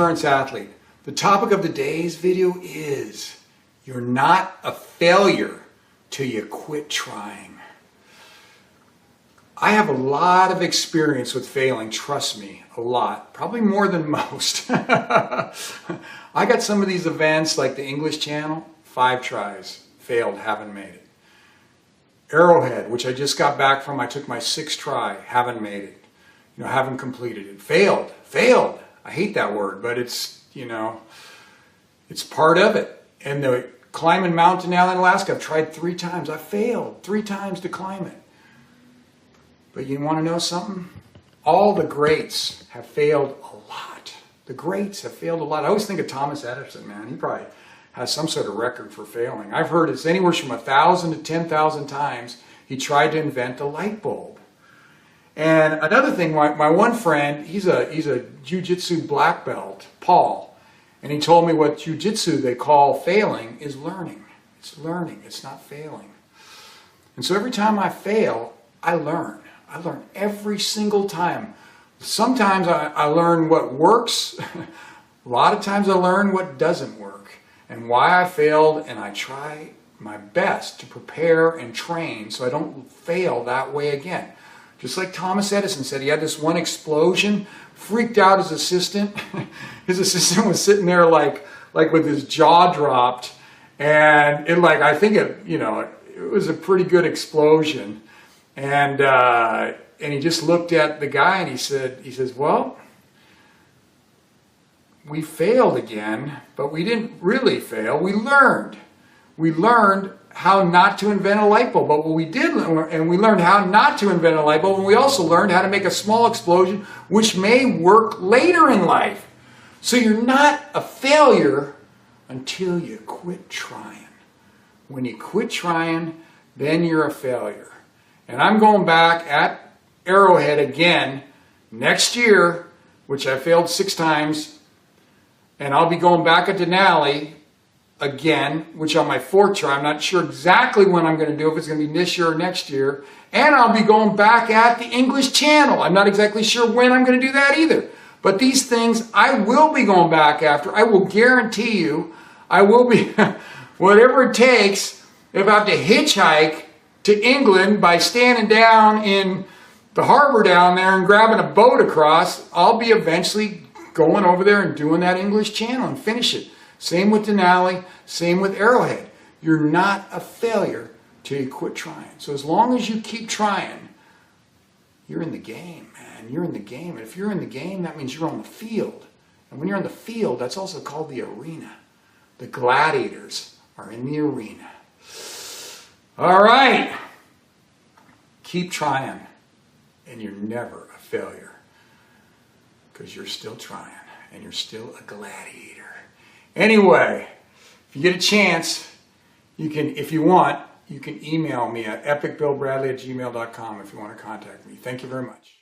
endurance athlete. The topic of today's video is, you're not a failure till you quit trying. I have a lot of experience with failing, trust me, a lot. Probably more than most. I got some of these events like the English Channel, 5 tries, failed, haven't made it. Arrowhead, which I just got back from, I took my 6th try, haven't made it. Haven't completed it. Failed. I hate that word, but it's, it's part of it. And the climbing Mount Denali in Alaska, I've tried 3 times. I failed 3 times to climb it. But you want to know something? All the greats have failed a lot. The greats have failed a lot. I always think of Thomas Edison, man. He probably has some sort of record for failing. I've heard it's anywhere from 1,000 to 10,000 times he tried to invent a light bulb. And another thing, my one friend, he's a jiu-jitsu black belt, Paul, and he told me what jiu-jitsu they call failing is learning. It's learning, it's not failing. And so every time I fail, I learn. I learn every single time. Sometimes I learn what works. A lot of times I learn what doesn't work and why I failed, and I try my best to prepare and train so I don't fail that way again. Just like Thomas Edison said, he had this one explosion, freaked out his assistant. His assistant was sitting there like with his jaw dropped, and I think it was a pretty good explosion. And he just looked at the guy and he says, well, we failed again, but we didn't really fail. We learned. We learned how not to invent a light bulb. But what we did learn, and we learned how not to invent a light bulb, and we also learned how to make a small explosion, which may work later in life. So you're not a failure until you quit trying. When you quit trying, then you're a failure. And I'm going back at Arrowhead again next year, which I failed 6 times, and I'll be going back at Denali again, which on my 4th try. I'm not sure exactly when I'm going to do, if it's going to be this year or next year. And I'll be going back at the English Channel. I'm not exactly sure when I'm going to do that either. But these things I will be going back after. I will guarantee you, I will be, whatever it takes, if I have to hitchhike to England by standing down in the harbor down there and grabbing a boat across, I'll be eventually going over there and doing that English Channel and finish it. Same with Denali, same with Arrowhead. You're not a failure till you quit trying. So as long as you keep trying, you're in the game, man. You're in the game. And if you're in the game, that means you're on the field. And when you're on the field, that's also called the arena. The gladiators are in the arena. All right. Keep trying, and you're never a failure, because you're still trying, and you're still a gladiator. Anyway, if you get a chance, you can, if you want, you can email me at epicbillbradley@gmail.com if you want to contact me. Thank you very much.